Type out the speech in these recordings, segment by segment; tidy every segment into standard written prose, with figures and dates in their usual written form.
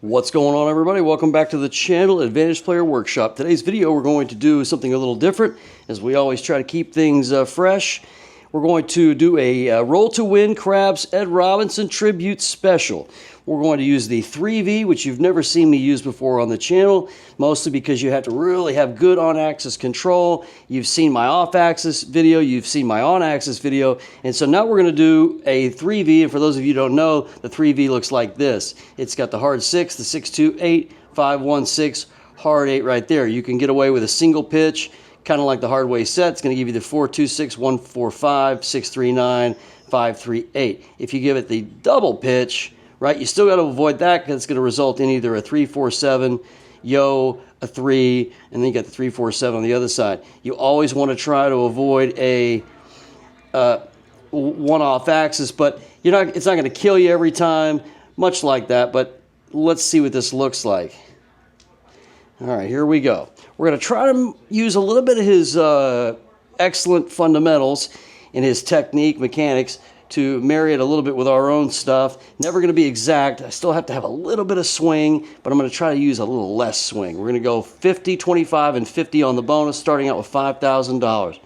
What's going on, everybody? Welcome back to the channel, Advantage Player Workshop. Today's video we're going to do something a little different, as we always try to keep things fresh. We're going to do a Roll to Win Craps Ed Robinson Tribute Special. We're going to use the 3V, which you've never seen me use before on the channel, mostly because you have to really have good on-axis control. You've seen my off-axis video, you've seen my on-axis video, and so now we're going to do a 3V, and for those of you who don't know, the 3V looks like this. It's got the hard 6, the 6-2, 8, 5-1-6, hard 8 right there. You can get away with a single pitch, kind of like the hard way set. It's going to give you the 4-2-6, 1-4-5, 6-3-9, 5-3-8. If you give it the double pitch, right, you still got to avoid that because it's going to result in either a 3-4-7, yo, a 3, and then you got the 3-4-7 on the other side. You always want to try to avoid a one off axis, but it's not going to kill you every time, much like that. But let's see what this looks like. All right, here we go. We're going to try to use a little bit of his excellent fundamentals and his technique, mechanics, to marry it a little bit with our own stuff. Never going to be exact. I still have to have a little bit of swing, but I'm going to try to use a little less swing. We're going to go 50, 25, and 50 on the bonus, starting out with $5,000.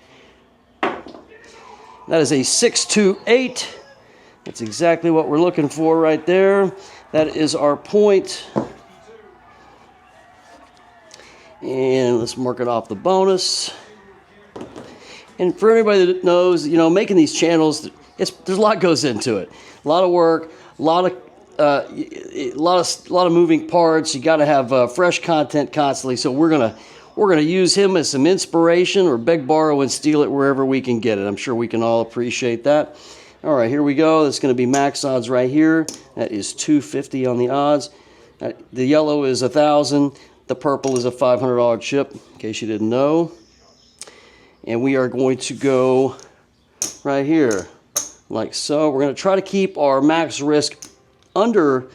That is a 6-2-8. That's exactly what we're looking for right there. That is our point. And let's mark it off the bonus. And for everybody that knows, making these channels, there's a lot goes into it. A lot of work, a lot of moving parts. You got to have fresh content constantly. So we're gonna use him as some inspiration, or beg, borrow, and steal it wherever we can get it. I'm sure we can all appreciate that. All right, here we go. That's going to be max odds right here. That is 250 on the odds. The yellow is 1,000. The purple is a $500 chip, in case you didn't know. And we are going to go right here, like so. We're going to try to keep our max risk under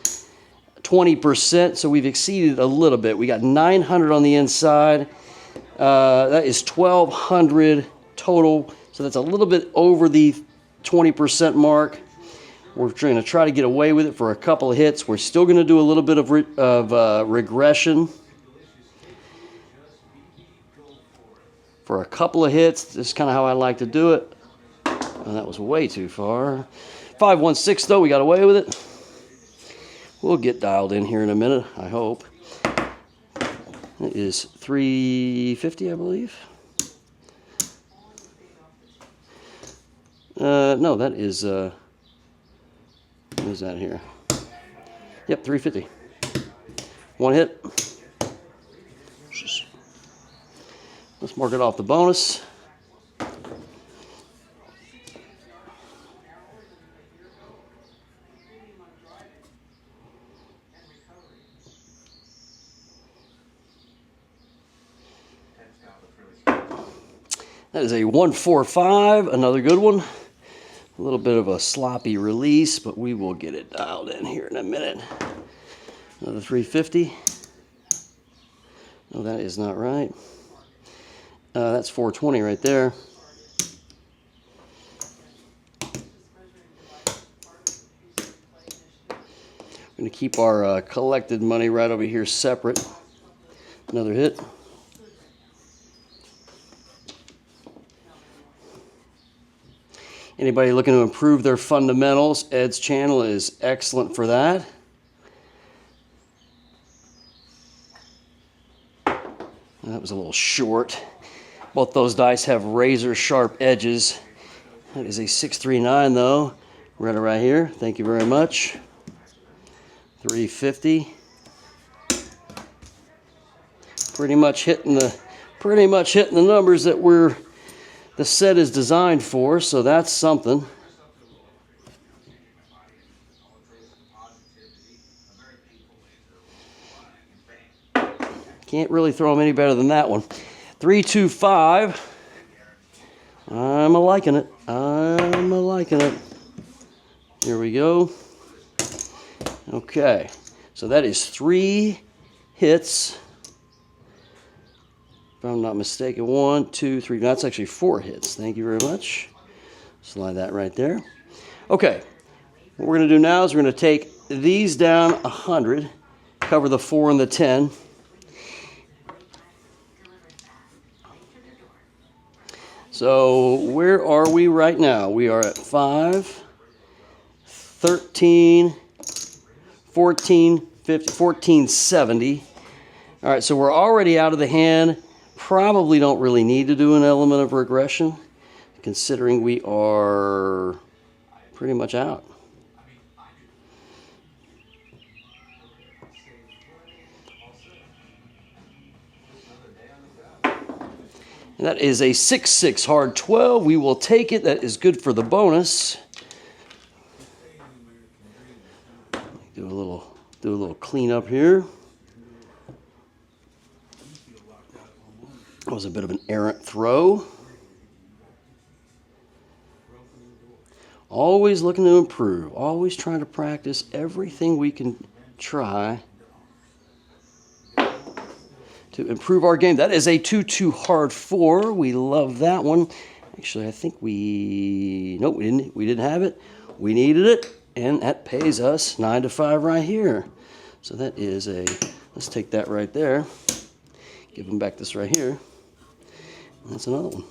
20%, so we've exceeded a little bit. We got 900 on the inside. That is 1,200 total, so that's a little bit over the 20% mark. We're going to try to get away with it for a couple of hits. We're still going to do a little bit of regression. For a couple of hits, this is kind of how I like to do it. And that was way too far. 5-1-6 though, we got away with it. We'll get dialed in here in a minute, I hope. It is 350, I believe. No, that is, what is that here? Yep, 350. One hit. Let's mark it off the bonus. That is a 1-4-5, another good one. A little bit of a sloppy release, but we will get it dialed in here in a minute. Another 350. No, that is not right. That's 420 right there. We're going to keep our collected money right over here separate. Another hit. Anybody looking to improve their fundamentals, Ed's channel is excellent for that. That was a little short. Both those dice have razor sharp edges. That is a 6-3-9 though. Read it right here. Thank you very much. 350. Pretty much hitting the numbers that the set is designed for, so that's something. Can't really throw them any better than that one. 3-2-5. I'm a-liking it. I'm a-liking it. Here we go. Okay, so that is 3 hits. If I'm not mistaken, 1, 2, 3. That's actually 4 hits. Thank you very much. Slide that right there. Okay, what we're going to do now is we're going to take these down 100 cover the 4 and the 10. So where are we right now? We are at 5, 13, 14, 50, 1470. All right, so we're already out of the hand. Probably don't really need to do an element of regression, considering we are pretty much out. And that is a 6-6 hard 12. We will take it. That is good for the bonus. Do a little cleanup here. That was a bit of an errant throw. Always looking to improve. Always trying to practice everything we can try to improve our game. That is a 2-2 hard 4. We love that one. Actually, I think nope, we didn't have it. We needed it, and that pays us 9-5 right here. So that is let's take that right there. Give them back this right here. That's another one.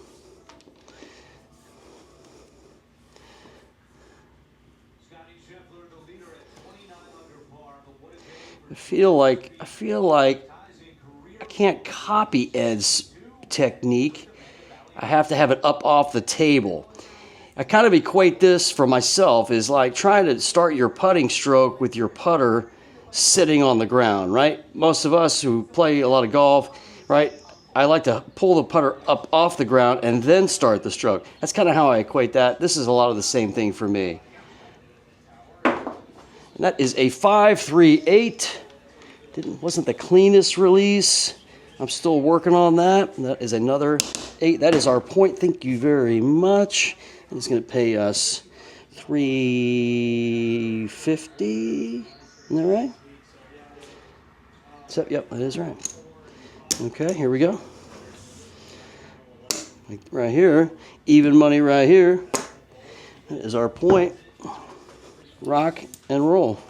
I feel like I can't copy Ed's technique. I have to have it up off the table. I kind of equate this for myself is like trying to start your putting stroke with your putter sitting on the ground, right? Most of us who play a lot of golf, right? I like to pull the putter up off the ground and then start the stroke. That's kind of how I equate that. This is a lot of the same thing for me. And that is a 5-3-8. Wasn't the cleanest release. I'm still working on that. That is another 8. That is our point. Thank you very much. It's going to pay us $350. Isn't that right? So, yep, that is right. Okay, here we go. Right here, even money right here. That is our point. Rock and roll.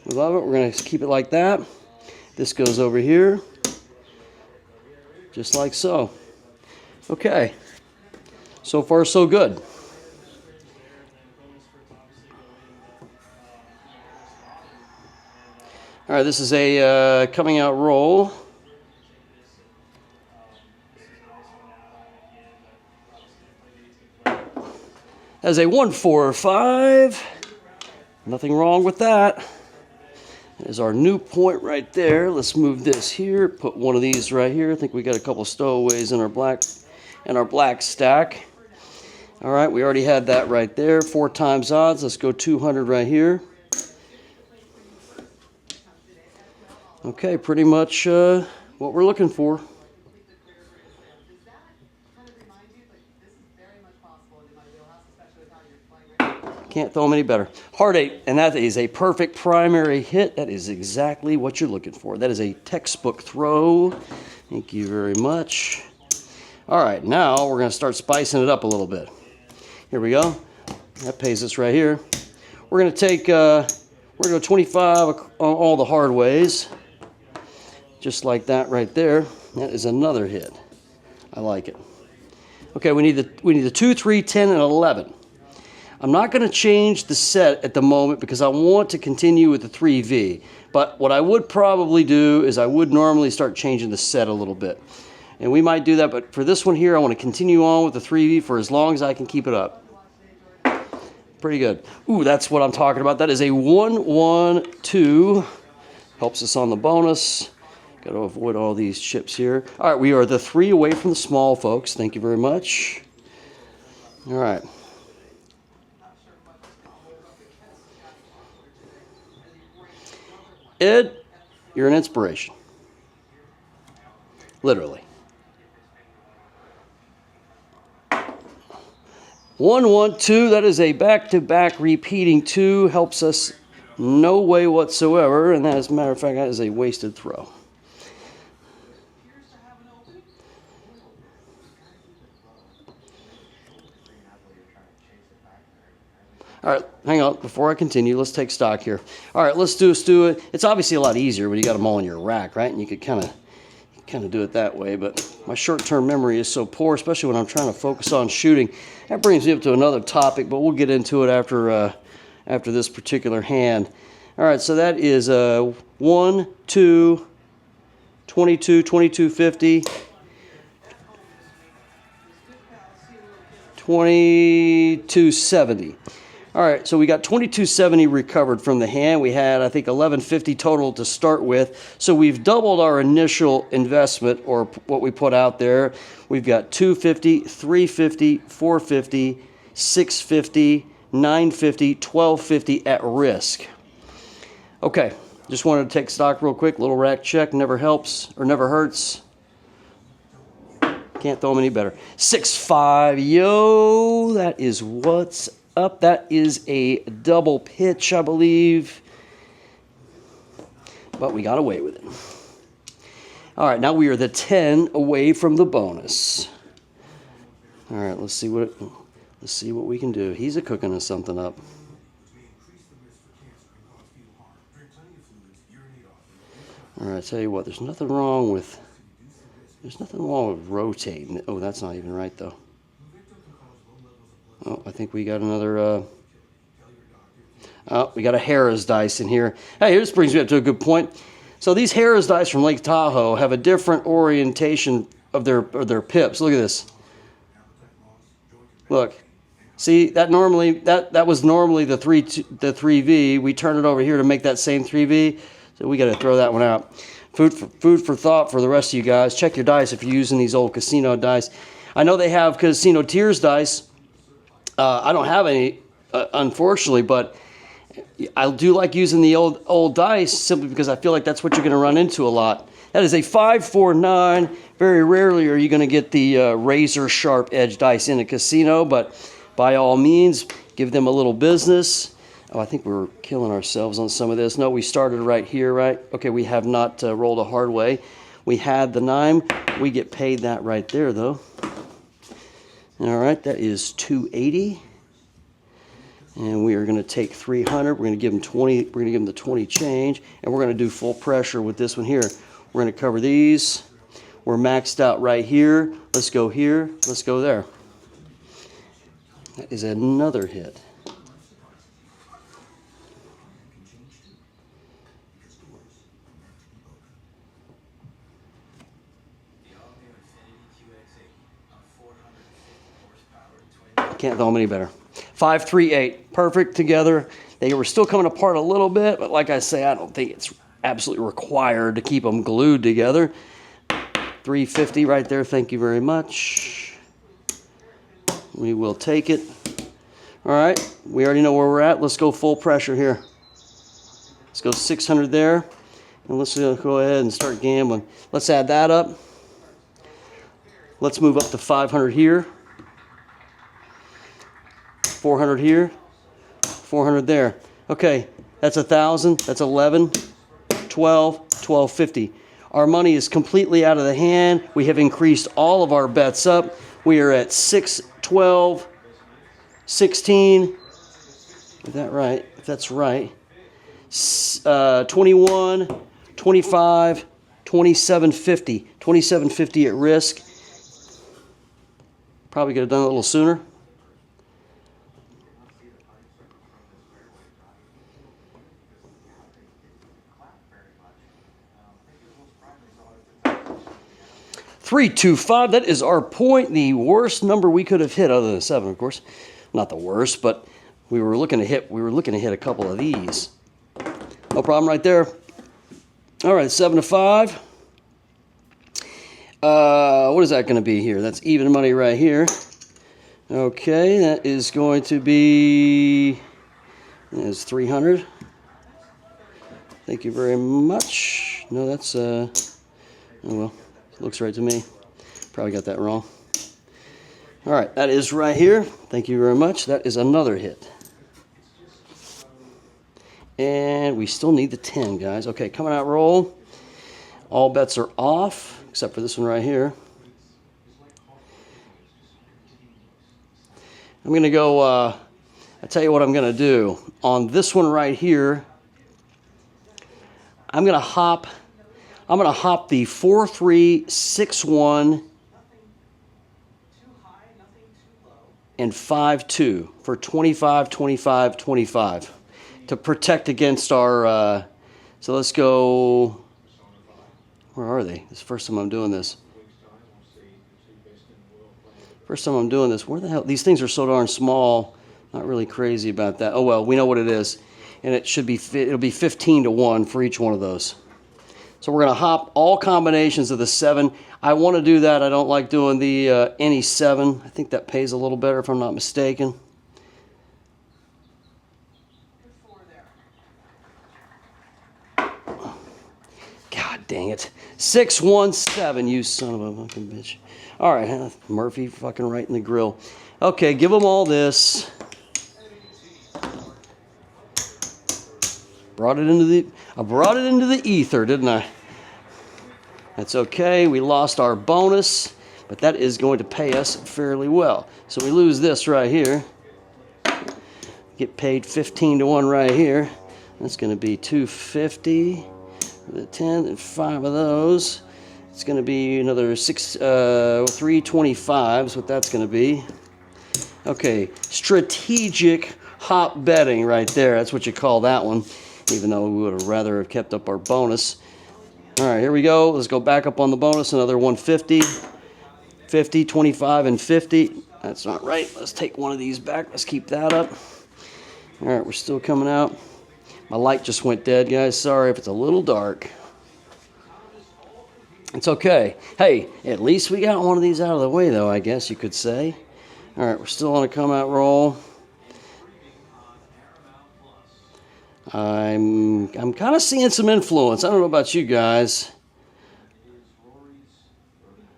We love it. We're going to keep it like that. This goes over here, just like so. Okay. So far, so good. All right, this is a coming out roll. As a 1-4-5. Nothing wrong with that. There's our new point right there. Let's move this here. Put one of these right here. I think we got a couple stowaways in our black stack. All right, we already had that right there. 4 times odds. Let's go 200 right here. Okay, pretty much what we're looking for. Can't throw them any better. Hard 8, and that is a perfect primary hit. That is exactly what you're looking for. That is a textbook throw. Thank you very much. All right, now we're going to start spicing it up a little bit. Here we go. That pays us right here. We're going to take, we're going to go 25 on all the hard ways. Just like that right there. That is another hit. I like it. Okay, we need the 2, 3, 10, and 11. I'm not going to change the set at the moment because I want to continue with the 3V. But what I would probably do is I would normally start changing the set a little bit. And we might do that, but for this one here, I want to continue on with the 3V for as long as I can keep it up. Pretty good. Ooh, that's what I'm talking about. That is a 1-1-2. Helps us on the bonus. Got to avoid all these chips here. All right, we are the 3 away from the small, folks. Thank you very much. All right. Ed, you're an inspiration. Literally. 1-1-2, that is a back-to-back repeating 2. Helps us no way whatsoever, and that, as a matter of fact, that is a wasted throw. All right, hang on. Before I continue, let's take stock here. All right, let's do it. It's obviously a lot easier when you got them all in your rack, right? And you could kind of do it that way. But my short-term memory is so poor, especially when I'm trying to focus on shooting. That brings me up to another topic, but we'll get into it after this particular hand. All right, so that is 1, 2, 22, 2250. 2270. All right, so we got 2270 recovered from the hand. We had, I think, 1150 total to start with. So we've doubled our initial investment, or what we put out there. We've got 250, 350, 450, 650, 950, 1250 at risk. Okay, just wanted to take stock real quick. Little rack check, never helps or never hurts. Can't throw them any better. 6-5, yo, that is what's up. That is a double pitch, I believe. But we got away with it. All right, now we are the 10 away from the bonus. All right, let's see what we can do. He's cooking us something up. All right, tell you what, there's nothing wrong with rotating. Oh, that's not even right, though. Oh, I think we got another, we got a Harrah's dice in here. Hey, this brings me up to a good point. So these Harrah's dice from Lake Tahoe have a different orientation of their pips. Look at this. Look. See, that was normally the 3V. We turn it over here to make that same 3V. So we got to throw that one out. Food for thought for the rest of you guys. Check your dice if you're using these old casino dice. I know they have Casino Tiers dice. I don't have any, unfortunately, but I do like using the old dice simply because I feel like that's what you're going to run into a lot. That is a 5-4-9. Very rarely are you going to get the razor sharp edge dice in a casino, but by all means, give them a little business. Oh, I think we're killing ourselves on some of this. No, we started right here, right? Okay, we have not rolled a hard way. We had the 9. We get paid that right there, though. All right, that is 280. And we are going to take 300. We're going to give them 20. We're going to give them the 20 change. And we're going to do full pressure with this one here. We're going to cover these. We're maxed out right here. Let's go here. Let's go there. That is another hit. Can't throw them any better. 5, 3, 8. Perfect together. They were still coming apart a little bit, but like I say, I don't think it's absolutely required to keep them glued together. 350 right there. Thank you very much. We will take it. All right. We already know where we're at. Let's go full pressure here. Let's go 600 there. And let's go ahead and start gambling. Let's add that up. Let's move up to 500 here. 400 here, 400 there. Okay, that's 1,000, that's 11, 12, 1250. Our money is completely out of the hand. We have increased all of our bets up. We are at 6, 12, 16. Is that right? If that's right. 21, 25, 2750. 2750 at risk. Probably could have done it a little sooner. Three, 2, 5. That is our point. The worst number we could have hit, other than 7, of course. Not the worst, but we were looking to hit a couple of these. No problem right there. All right, 7 to 5. What is that going to be here? That's even money right here. Okay, that is going to be 300. Thank you very much. No, that's oh well. Looks right to me. Probably got that wrong. All right, that is right here. Thank you very much. That is another hit. And we still need the 10, guys. Okay, coming out roll. All bets are off, except for this one right here. I'm going to go I tell you what I'm going to do. On this one right here, I'm going to hop the 4-3, 6-1, and 5-2 for 25, 25, 25 to protect against our, so let's go, where are they? This is the first time I'm doing this. First time I'm doing this. Where the hell? These things are so darn small. Not really crazy about that. Oh well, we know what it is. And it should be, it'll be 15-1 for each one of those. So we're going to hop all combinations of the 7. I want to do that. I don't like doing the any 7. I think that pays a little better if I'm not mistaken. God dang it. 6-1-7, you son of a fucking bitch. All right, Murphy fucking right in the grill. Okay, give them all this. I brought it into the ether, didn't I? That's okay. We lost our bonus, but that is going to pay us fairly well. So we lose this right here. Get paid 15-1 right here. That's going to be $250 for the 10 and 5 of those. It's going to be another $325 is what that's going to be. Okay, strategic hop betting right there. That's what you call that one, even though we would have rather have kept up our bonus. All right, here we go. Let's go back up on the bonus. Another 150, 50, 25, and 50. That's not right. Let's take one of these back. Let's keep that up. All right, we're still coming out. My light just went dead, guys. Sorry if it's a little dark. It's okay. Hey, at least we got one of these out of the way, though, I guess you could say. All right, we're still on a come-out roll. I'm kind of seeing some influence. I don't know about you guys.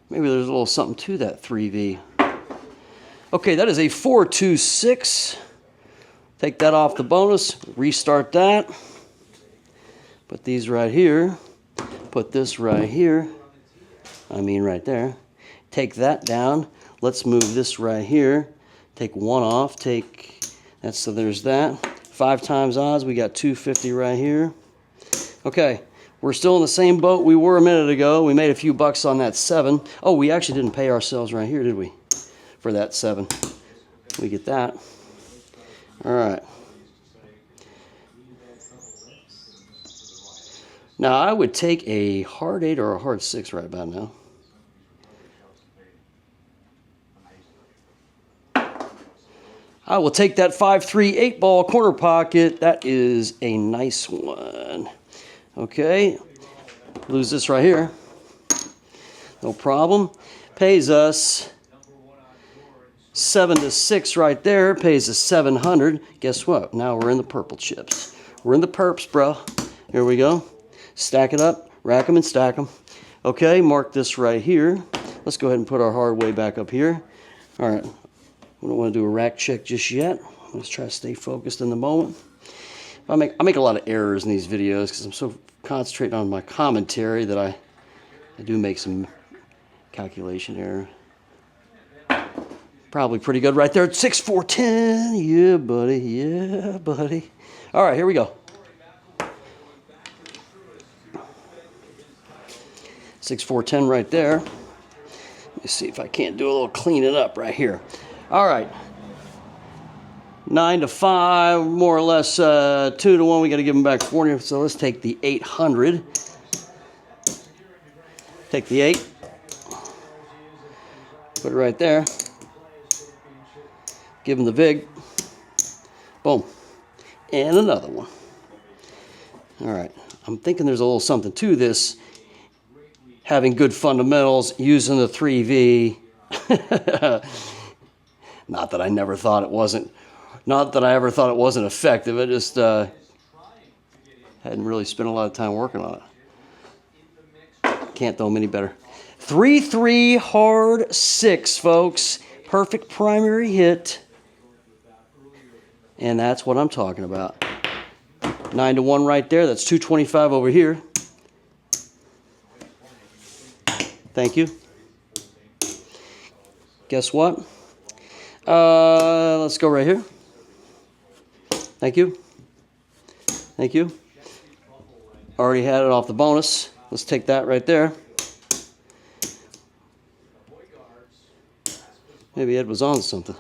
Maybe there's a little something to that 3V. Okay, that is a 4-2-6. Take that off the bonus. Restart that. Put these right here. Put this right here. I mean right there. Take that down. Let's move this right here. Take one off. Take that. So there's that. 5 times odds, we got 250 right here. Okay, we're still in the same boat we were a minute ago. We made a few bucks on that 7. Oh, we actually didn't pay ourselves right here, did we? For that 7. We get that. All right. Now, I would take a hard 8 or a hard 6 right about now. I will take that 5-3 8-ball corner pocket. That is a nice one. Okay. Lose this right here. No problem. Pays us 7-6 right there. Pays us 700. Guess what? Now we're in the purple chips. We're in the perps, bro. Here we go. Stack it up. Rack them and stack them. Okay. Mark this right here. Let's go ahead and put our hard way back up here. All right. We don't want to do a rack check just yet. Let's try to stay focused in the moment. I make a lot of errors in these videos because I'm so concentrating on my commentary that I do make some calculation error. Probably pretty good right there. 6-4-10. Yeah, buddy. Yeah, buddy. All right, here we go. 6-4-10 right there. Let me see if I can't do a little cleaning up right here. All right. 9-5, more or less 2-1. We got to give them back 40. So let's take the 800. Take the 8. Put it right there. Give them the VIG. Boom. And another one. All right. I'm thinking there's a little something to this. Having good fundamentals, using the 3V. Not that I never thought it wasn't. Not that I ever thought it wasn't effective. I just hadn't really spent a lot of time working on it. Can't throw them any better. 3-3 hard 6, folks. Perfect primary hit. And that's what I'm talking about. 9-1 right there. That's 225 over here. Thank you. Guess what? Let's go right here. Thank you. Thank you. Already had it off the bonus. Let's take that right there. Maybe Ed was on something.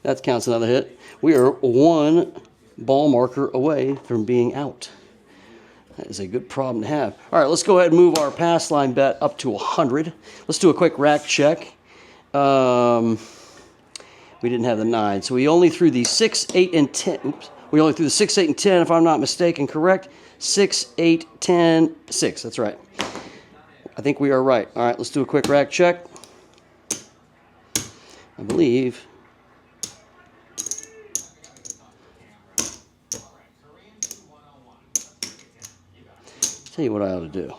That counts another hit. We are one ball marker away from being out. That is a good problem to have. All right, let's go ahead and move our pass line bet up to 100. Let's do a quick rack check. We didn't have the 9, so we only threw the 6, 8, and 10. Oops. We only threw the 6, 8, and 10, if I'm not mistaken, correct? 6, 8, 10, 6. That's right. I think we are right. All right, let's do a quick rack check. I believe. Tell you what I ought to do.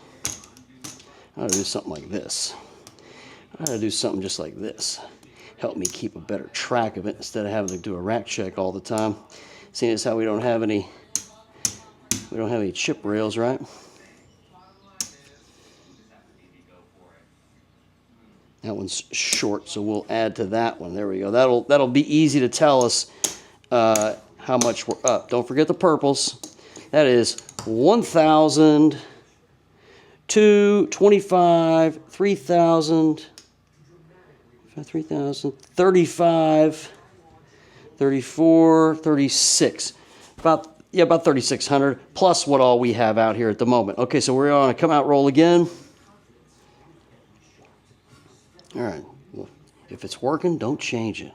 I ought to do something like this. I ought to do something just like this. Help me keep a better track of it instead of having to do a rack check all the time. Seeing as how we don't have any chip rails, right? That one's short, so we'll add to that one. There we go. That'll be easy to tell us how much we're up. Don't forget the purples. That is 1,000, 2, 25, 3,000, 3,000, 35, 34, 36. About 3,600 plus what all we have out here at the moment. Okay, so we're on a come out roll again. All right. Well, if it's working, don't change it.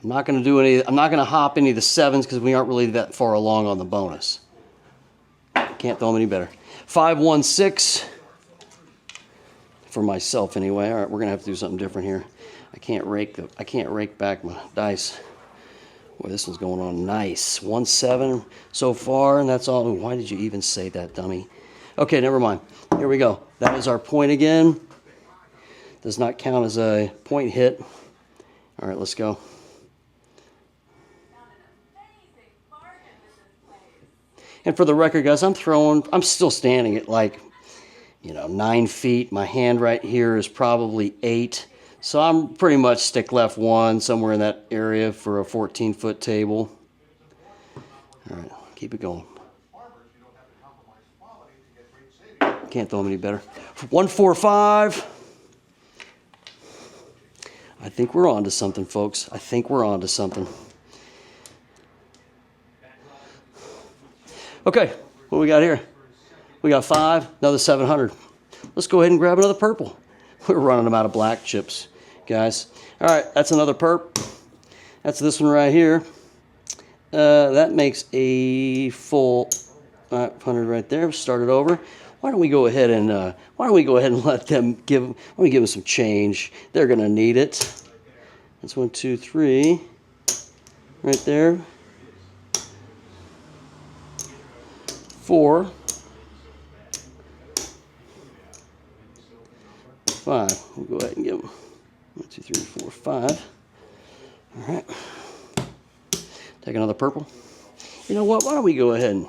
I'm not going to hop any of the 7s because we aren't really that far along on the bonus. Can't throw them any better. 5, 1, 6. For myself anyway. All right, we're gonna have to do something different here. I can't rake back my dice. Boy, this one's going on nice. 1, 7 so far, and that's all. Why did you even say that, dummy? Okay, never mind. Here we go. That is our point again. Does not count as a point hit. All right, let's go. And for the record, guys, I'm still standing at like, 9 feet. My hand right here is probably 8. So I'm pretty much stick left 1, somewhere in that area for a 14-foot table. All right, keep it going. Can't throw them any better. 1, 4, 5. I think we're on to something, folks. I think we're on to something. Okay, what we got here? We got 5, another 700. Let's go ahead and grab another purple. We're running them out of black chips, guys. All right, that's another perp. That's this one right here. That makes a full 500 right there. Start it over. Why don't we go ahead and let them give them some change? They're gonna need it. That's 1, 2, 3, right there. 4, 5. We'll go ahead and give them 1, 2, 3, 4, 5. All right. Take another purple. You know what? Why don't we go ahead and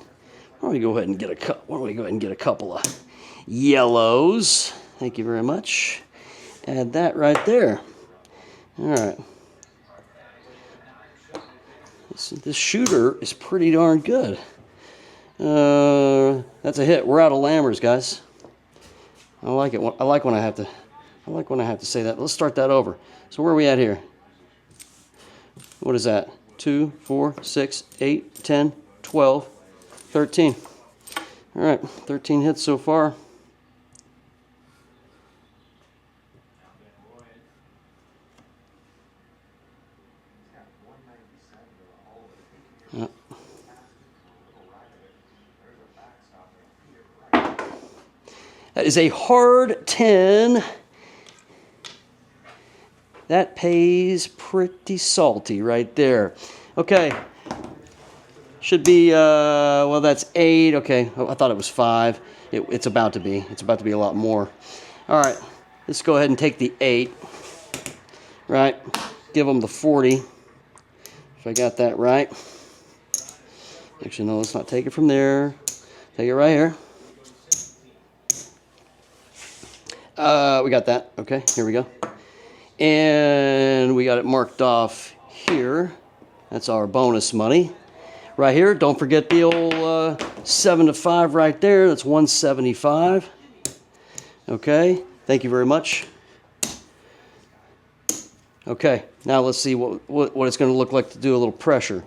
get a couple of yellows. Thank you very much. Add that right there. All right. This shooter is pretty darn good. That's a hit. We're out of Lammers, guys. I like it. I like when I have to say that. Let's start that over. So where are we at here? What is that? 2, 4, 6, 8, 10, 12, 13. All right, 13 hits so far. That is a hard 10. That pays pretty salty right there. Okay. Should be, well, that's 8. Okay, I thought it was 5. It's about to be. It's about to be a lot more. All right, let's go ahead and take the 8. Right? Give them the 40. If I got that right. Actually, no, let's not take it from there. Take it right here. We got that. Okay, here we go. And we got it marked off here. That's our bonus money. Right here, don't forget the old 7 to 5 right there. That's 175. Okay, thank you very much. Okay, now let's see what it's going to look like to do a little pressure.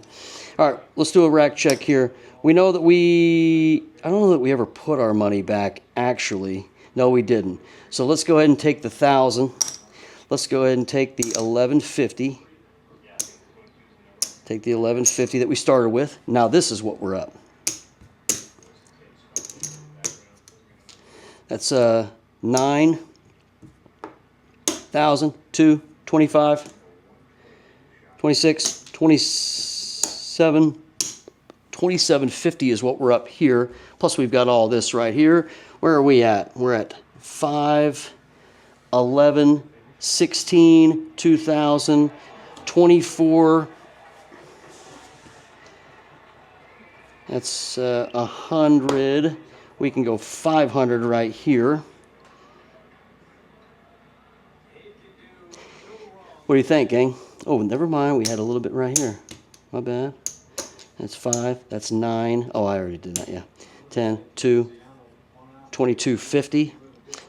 All right, let's do a rack check here. We know that I don't know that we ever put our money back, actually. No, we didn't. So let's go ahead and take the 1,000. Let's go ahead and take the 1150. Take the 1150 that we started with. Now this is what we're up. That's 9,000, 2, 25, 26, 27, 2750 is what we're up here. Plus we've got all this right here. Where are we at? We're at 5, 11, 16, 2,000, 24. That's 100. We can go 500 right here. What do you think, gang? Oh, never mind. We had a little bit right here. My bad. That's 5. That's 9. Oh, I already did that, yeah. 10, 2, 2250.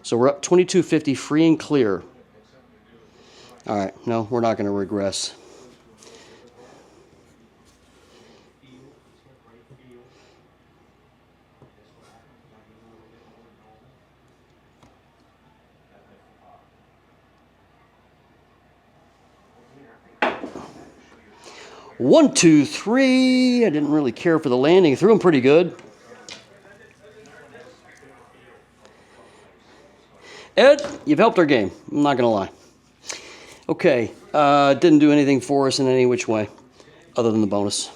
So we're up 2250 free and clear. All right. No, we're not going to regress. One, two, three. I didn't really care for the landing. Threw him pretty good. Ed, you've helped our game. I'm not going to lie. Okay. Didn't do anything for us in any which way other than the bonus.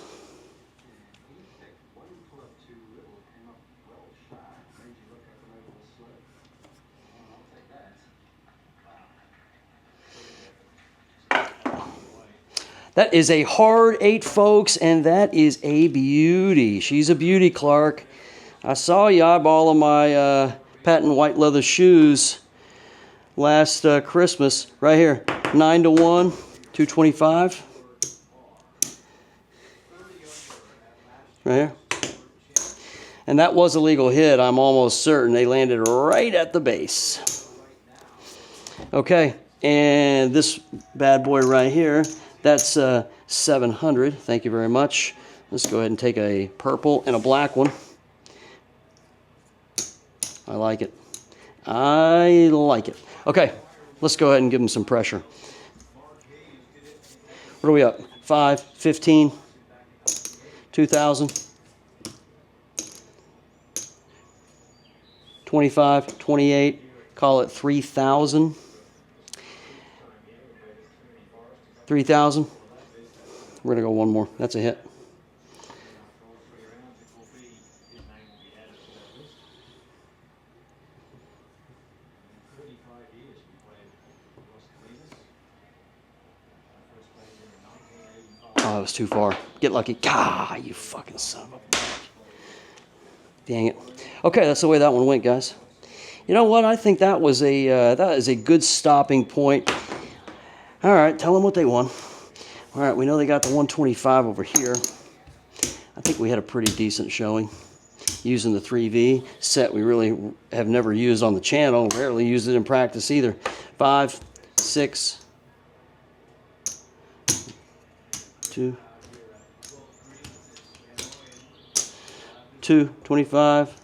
That is a hard 8, folks, and that is a beauty. She's a beauty, Clark. I saw you eyeballing my patent white leather shoes last Christmas. Right here, 9 to 1, 225. Right here. And that was a legal hit, I'm almost certain. They landed right at the base. Okay, and this bad boy right here, that's 700. Thank you very much. Let's go ahead and take a purple and a black one. I like it. I like it. Okay, let's go ahead and give them some pressure. What are we up? 5, 15, 2,000, 25, 28. Call it 3,000. 3,000. We're going to go one more. That's a hit. Oh, it was too far. Get lucky. Gah, you fucking son of a bitch. Dang it. Okay, that's the way that one went, guys. You know what? I think that was that is a good stopping point. All right, tell them what they won. All right, we know they got the 125 over here. I think we had a pretty decent showing using the 3V set we really have never used on the channel. Rarely used it in practice either. 5, 6, 2, 25,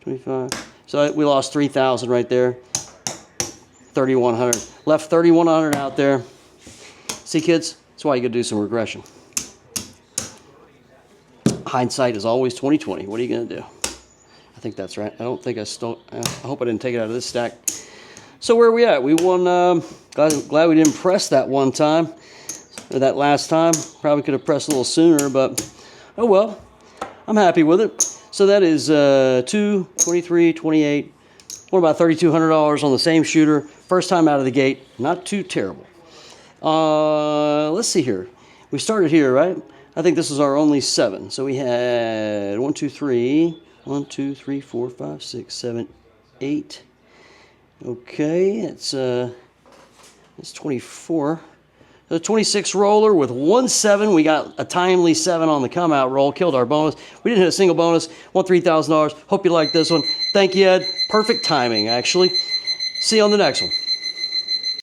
25. So we lost 3,000 right there. 3,100. Left 3,100 out there. See, kids, that's why you got to do some regression. Hindsight is always 20/20. What are you going to do? I think that's right. I don't think I hope I didn't take it out of this stack. So where are we at? We won. Glad we didn't press that one time, or that last time. Probably could have pressed a little sooner, but oh well. I'm happy with it. So that is 2, 23, 28. What about $3,200 on the same shooter? First time out of the gate. Not too terrible. Let's see here. We started here, right? I think this is our only 7. So we had 1, 2, 3. 1, 2, 3, 4, 5, 6, 7, 8. Okay, it's 24. The 26 roller with 1-7. We got a timely 7 on the come out roll. Killed our bonus. We didn't hit a single bonus. Won $3,000. Hope you like this one. Thank you, Ed. Perfect timing, actually. See you on the next one.